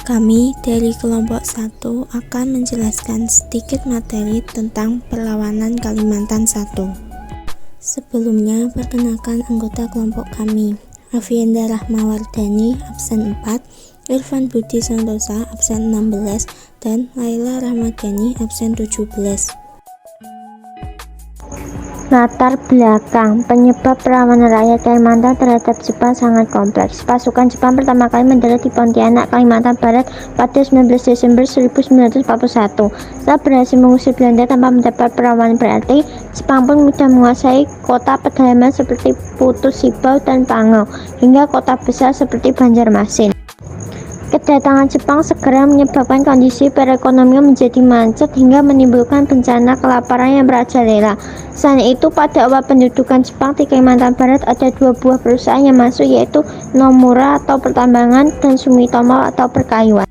Kami dari kelompok 1 akan menjelaskan sedikit materi tentang perlawanan Kalimantan 1. Sebelumnya, perkenalkan anggota kelompok kami. Avienda Rahmawardhani, absen 4, Irfan Budi Santosa, absen 16, dan Laila Rahmadani, absen 17. Latar belakang penyebab perlawanan rakyat Kalimantan terhadap Jepang sangat kompleks. Pasukan Jepang pertama kali mendarat di Pontianak, Kalimantan Barat pada 19 Desember 1941. Setelah berhasil mengusir Belanda tanpa mendapat perlawanan berarti, Jepang pun mudah menguasai kota pedalaman seperti Putus Sibau dan Pangau, hingga kota besar seperti Banjarmasin. Kedatangan Jepang segera menyebabkan kondisi perekonomian menjadi macet hingga menimbulkan bencana kelaparan yang merajalela. Selain itu, pada awal pendudukan Jepang di Kalimantan Barat ada dua buah perusahaan yang masuk, yaitu Nomura atau pertambangan dan Sumitomo atau perkayuan.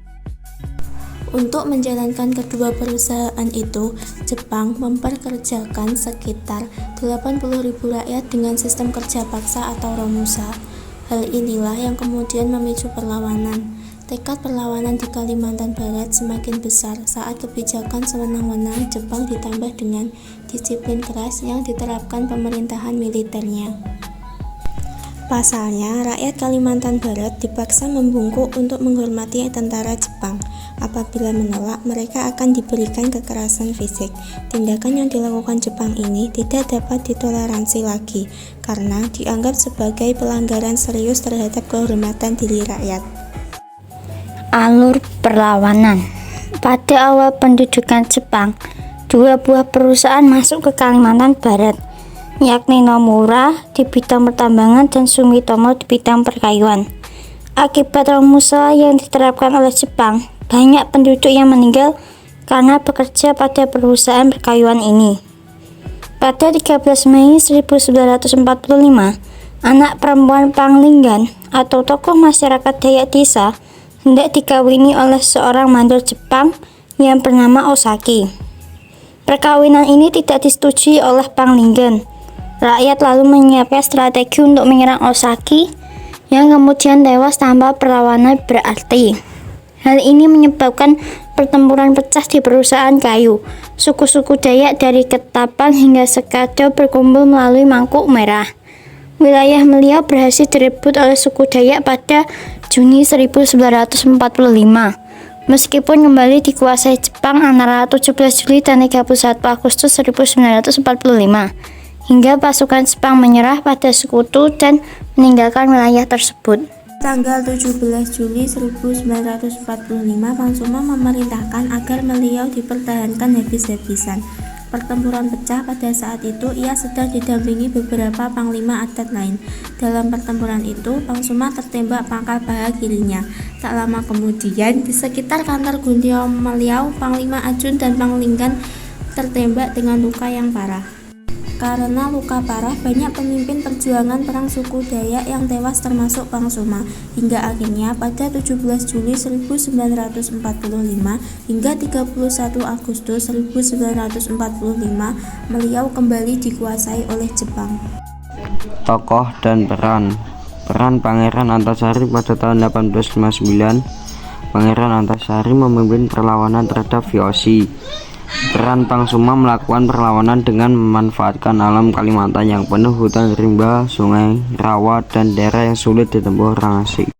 Untuk menjalankan kedua perusahaan itu, Jepang memperkerjakan sekitar 80.000 rakyat dengan sistem kerja paksa atau romusa. Hal inilah yang kemudian memicu perlawanan. Tekad perlawanan di Kalimantan Barat semakin besar saat kebijakan sewenang-wenang Jepang ditambah dengan disiplin keras yang diterapkan pemerintahan militernya. Pasalnya, rakyat Kalimantan Barat dipaksa membungkuk untuk menghormati tentara Jepang. Apabila menolak, mereka akan diberikan kekerasan fisik. Tindakan yang dilakukan Jepang ini tidak dapat ditoleransi lagi, karena dianggap sebagai pelanggaran serius terhadap kehormatan diri rakyat. Alur perlawanan. Pada awal pendudukan Jepang, dua buah perusahaan masuk ke Kalimantan Barat, yakni Nomura di bidang pertambangan dan Sumitomo di bidang perkayuan. Akibat romusa yang diterapkan oleh Jepang, banyak penduduk yang meninggal karena bekerja pada perusahaan perkayuan ini. Pada 13 Mei 1945, anak perempuan Panglinggan atau tokoh masyarakat Dayak desa hendak dikawini oleh seorang mandor Jepang yang bernama Osaki. Perkawinan ini tidak disetujui oleh Panglinggan. Rakyat lalu menyiapkan strategi untuk menyerang Osaki yang kemudian tewas tanpa perlawanan berarti. Hal ini menyebabkan pertempuran pecah di perusahaan kayu. Suku-suku Dayak dari Ketapang hingga Sekado berkumpul melalui Mangkuk Merah. Wilayah Meliau berhasil direbut oleh suku Dayak pada Juni 1945. Meskipun kembali dikuasai Jepang antara 17 Juli dan 31 Agustus 1945, hingga pasukan Jepang menyerah pada Sekutu dan meninggalkan wilayah tersebut. Tanggal 17 Juli 1945, Pangsuma memerintahkan agar Meliau dipertahankan habis-habisan. Pertempuran pecah. Pada saat itu ia sedang didampingi beberapa panglima adat lain. Dalam pertempuran itu, Pangsuma tertembak pangkal paha kirinya. Tak lama kemudian, di sekitar kantor Gundio Meliau, Panglima Ajun dan Panglinggan tertembak dengan luka yang parah. Karena luka parah, banyak pemimpin perjuangan perang suku Dayak yang tewas termasuk Pangsuma. Hingga akhirnya pada 17 Juli 1945 hingga 31 Agustus 1945, Meliau kembali dikuasai oleh Jepang. Tokoh dan peran Pangeran Antasari pada tahun 1859. Pangeran Antasari memimpin perlawanan terhadap VOC. Peran Pangsuma melakukan perlawanan dengan memanfaatkan alam Kalimantan yang penuh hutan rimba, sungai, rawa, dan daerah yang sulit ditempuh orang asing.